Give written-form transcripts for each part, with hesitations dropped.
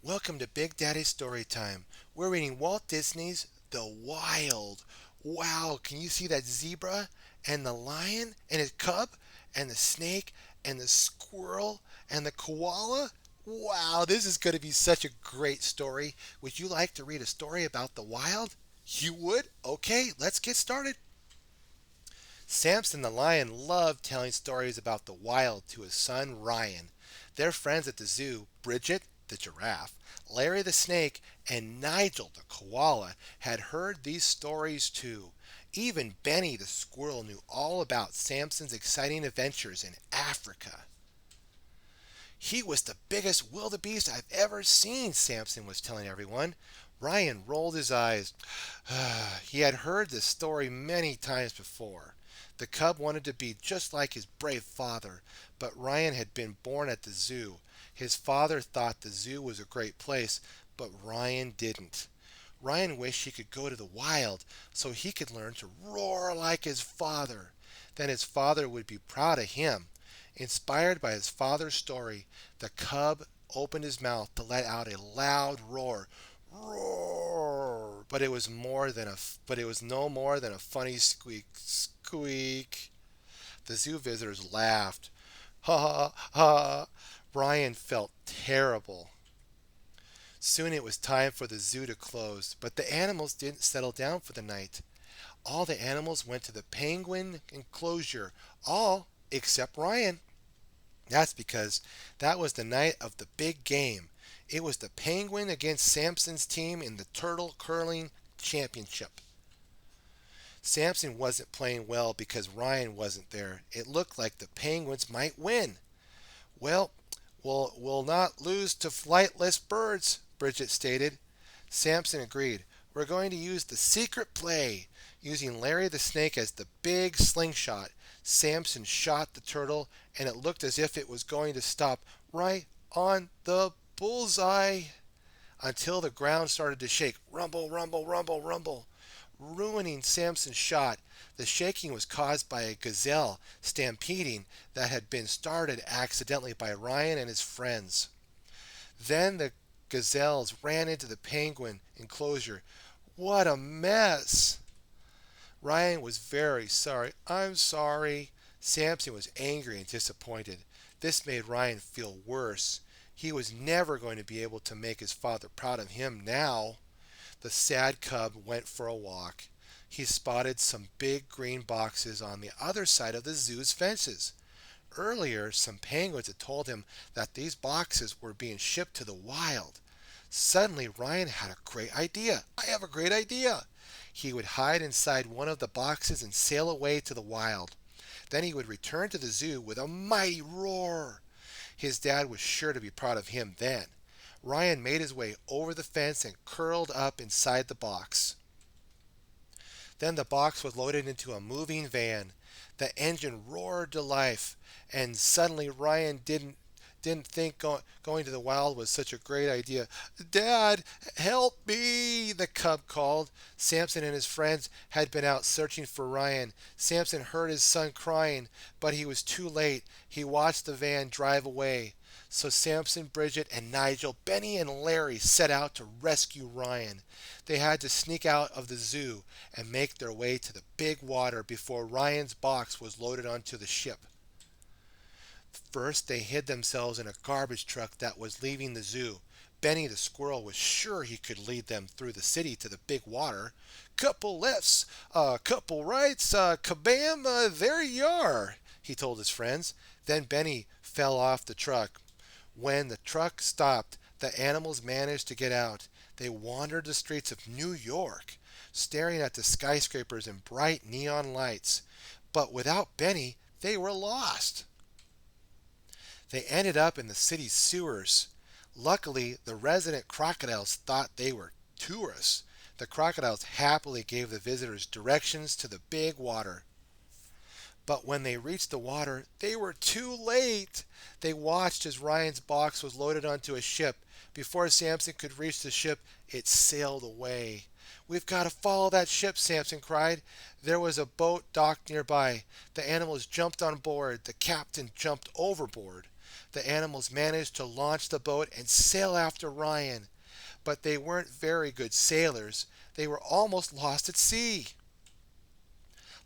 Welcome to Big Daddy Storytime. We're reading Walt Disney's The Wild. Wow, can you see that zebra and the lion and his cub and the snake and the squirrel and the koala? Wow, this is going to be such a great story. Would you like to read a story about the wild? You would? Okay, let's get started. Samson the lion loved telling stories about the wild to his son Ryan. Their friends at the zoo, Bridget the giraffe, Larry the snake, and Nigel the koala, had heard these stories too. Even Benny the squirrel knew all about Samson's exciting adventures in Africa. He was the biggest wildebeest I've ever seen, Samson was telling everyone. Ryan rolled his eyes. He had heard this story many times before. The cub wanted to be just like his brave father, but Ryan had been born at the zoo. His father thought the zoo was a great place, but Ryan didn't. Ryan wished he could go to the wild so he could learn to roar like his father. Then his father would be proud of him. Inspired by his father's story, the cub opened his mouth to let out a loud roar. Roar! But it was no more than a funny squeak. Squeak. The zoo visitors laughed. Ha ha ha. Brian felt terrible. Soon it was time for the zoo to close, but the animals didn't settle down for the night. All the animals went to the penguin enclosure, all except Ryan. That's because that was the night of the big game. It was the penguin against Samson's team in the turtle curling championship. Samson wasn't playing well because Ryan wasn't there. It looked like the Penguins might win. Well, we'll not lose to flightless birds, Bridget stated. Samson agreed. We're going to use the secret play. Using Larry the snake as the big slingshot, Samson shot the turtle, and it looked as if it was going to stop right on the bullseye until the ground started to shake. Rumble, rumble, rumble, rumble. Ruining Samson's shot. The shaking was caused by a gazelle stampeding that had been started accidentally by Ryan and his friends. Then the gazelles ran into the penguin enclosure. What a mess! Ryan was very sorry. I'm sorry. Samson was angry and disappointed. This made Ryan feel worse. He was never going to be able to make his father proud of him now. The sad cub went for a walk. He spotted some big green boxes on the other side of the zoo's fences. Earlier, some penguins had told him that these boxes were being shipped to the wild. Suddenly, Ryan had a great idea. I have a great idea. He would hide inside one of the boxes and sail away to the wild. Then he would return to the zoo with a mighty roar. His dad was sure to be proud of him then. Ryan made his way over the fence and curled up inside the box. Then the box was loaded into a moving van. The engine roared to life, and suddenly Ryan didn't think going to the wild was such a great idea. Dad, help me, the cub called. Samson and his friends had been out searching for Ryan. Samson heard his son crying, but he was too late. He watched the van drive away. So Samson, Bridget, and Nigel, Benny, and Larry set out to rescue Ryan. They had to sneak out of the zoo and make their way to the big water before Ryan's box was loaded onto the ship. First, they hid themselves in a garbage truck that was leaving the zoo. Benny the squirrel was sure he could lead them through the city to the big water. Couple lefts, couple rights, kabam, there you are, he told his friends. Then Benny fell off the truck. When the truck stopped, the animals managed to get out. They wandered the streets of New York, staring at the skyscrapers and bright neon lights. But without Benny, they were lost. They ended up in the city's sewers. Luckily, the resident crocodiles thought they were tourists. The crocodiles happily gave the visitors directions to the big water. But when they reached the water, they were too late. They watched as Ryan's box was loaded onto a ship. Before Samson could reach the ship, it sailed away. We've got to follow that ship, Samson cried. There was a boat docked nearby. The animals jumped on board. The captain jumped overboard. The animals managed to launch the boat and sail after Ryan, but they weren't very good sailors. They were almost lost at sea.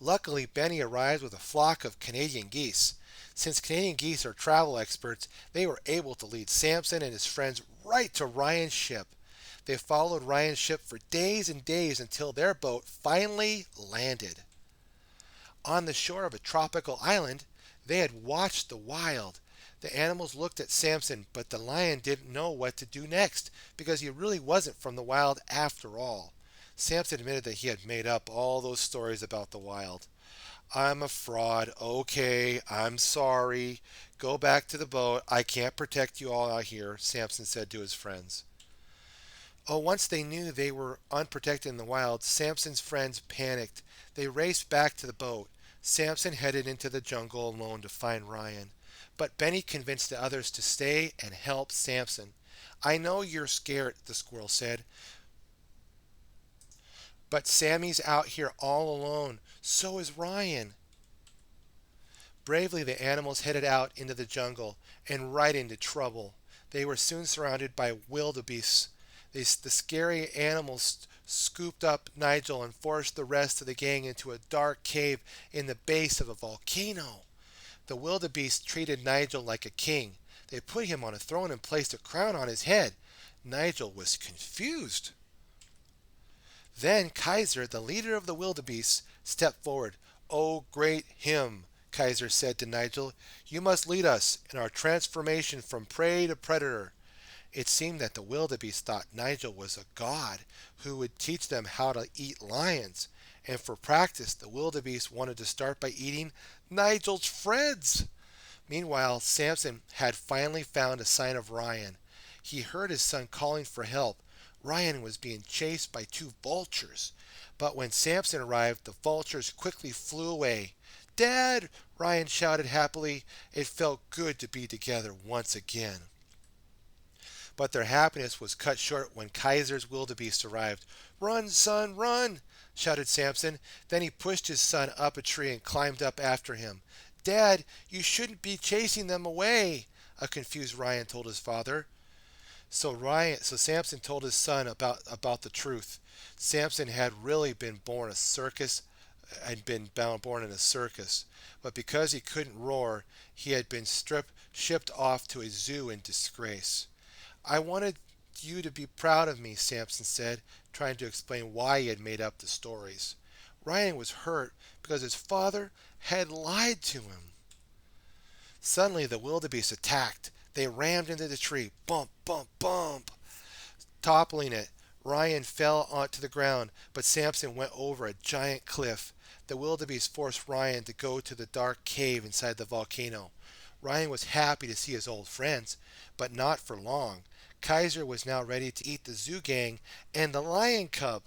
Luckily, Benny arrived with a flock of Canadian geese. Since Canadian geese are travel experts, they were able to lead Samson and his friends right to Ryan's ship. They followed Ryan's ship for days and days until their boat finally landed. On the shore of a tropical island, they had watched the wild. The animals looked at Samson, but the lion didn't know what to do next because he really wasn't from the wild after all. Samson admitted that he had made up all those stories about the wild. I'm a fraud. Okay, I'm sorry. Go back to the boat. I can't protect you all out here, Samson said to his friends. Oh, once they knew they were unprotected in the wild, Samson's friends panicked. They raced back to the boat. Samson headed into the jungle alone to find Ryan. But Benny convinced the others to stay and help Samson. I know you're scared, the squirrel said, but Sammy's out here all alone. So is Ryan. Bravely, the animals headed out into the jungle and right into trouble. They were soon surrounded by wildebeests. The scary animals scooped up Nigel and forced the rest of the gang into a dark cave in the base of a volcano. The wildebeests treated Nigel like a king. They put him on a throne and placed a crown on his head. Nigel was confused. Then Kaiser, the leader of the wildebeests, stepped forward. "Oh, great him," Kaiser said to Nigel, "you must lead us in our transformation from prey to predator." It seemed that the wildebeest thought Nigel was a god who would teach them how to eat lions, and for practice the wildebeest wanted to start by eating Nigel's friends. Meanwhile, Samson had finally found a sign of Ryan. He heard his son calling for help. Ryan was being chased by two vultures, but when Samson arrived, the vultures quickly flew away. "Dad!" Ryan shouted happily. It felt good to be together once again. But their happiness was cut short when Kaiser's wildebeest arrived. "Run, son, run!" shouted Samson. Then he pushed his son up a tree and climbed up after him. "Dad, you shouldn't be chasing them away," a confused Ryan told his father. So Samson told his son about the truth. Samson had really been born born in a circus, but because he couldn't roar, he had been shipped off to a zoo in disgrace. "I wanted you to be proud of me," Samson said, trying to explain why he had made up the stories. Ryan was hurt because his father had lied to him. Suddenly the wildebeest attacked. They rammed into the tree. Bump, bump, bump. Toppling it, Ryan fell onto the ground, but Samson went over a giant cliff. The wildebeest forced Ryan to go to the dark cave inside the volcano. Ryan was happy to see his old friends, but not for long. Kaiser was now ready to eat the zoo gang and the lion cub.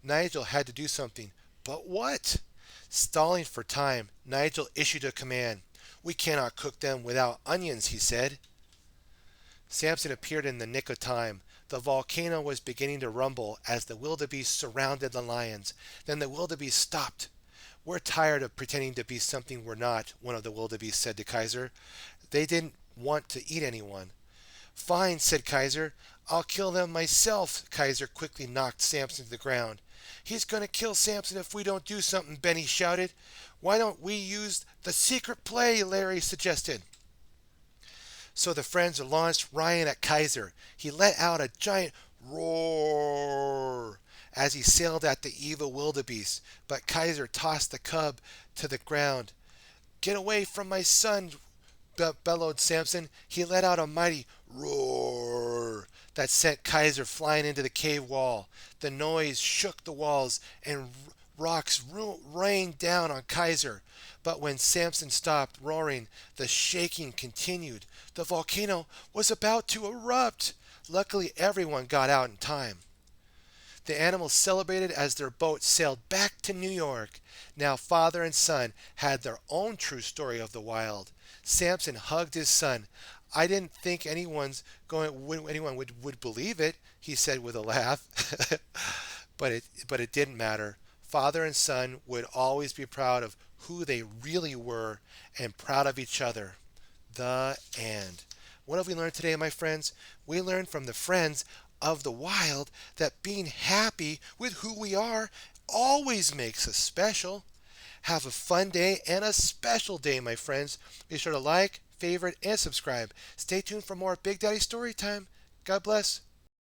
Nigel had to do something, but what? Stalling for time, Nigel issued a command. "We cannot cook them without onions," he said. Samson appeared in the nick of time. The volcano was beginning to rumble as the wildebeest surrounded the lions. Then the wildebeest stopped. "We're tired of pretending to be something we're not," one of the wildebeest said to Kaiser. They didn't want to eat anyone. "Fine," said Kaiser. "I'll kill them myself." Kaiser quickly knocked Samson to the ground. "He's going to kill Samson if we don't do something," Benny shouted. "Why don't we use the secret play?" Larry suggested. So the friends launched Ryan at Kaiser. He let out a giant roar as he sailed at the evil wildebeest, but Kaiser tossed the cub to the ground. "Get away from my son," bellowed Samson. He let out a mighty roar that sent Kaiser flying into the cave wall. The noise shook the walls and rocks rained down on Kaiser. But when Samson stopped roaring, the shaking continued. The volcano was about to erupt. Luckily, everyone got out in time. The animals celebrated as their boat sailed back to New York. Now father and son had their own true story of the wild. Samson hugged his son. "I didn't think anyone would believe it," he said with a laugh. but it didn't matter. Father and son would always be proud of who they really were and proud of each other. The end. What have we learned today, my friends? We learned from the friends of the wild that being happy with who we are always makes us special. Have a fun day and a special day, my friends. Be sure to like, favorite, and subscribe. Stay tuned for more Big Daddy Story Time. God bless.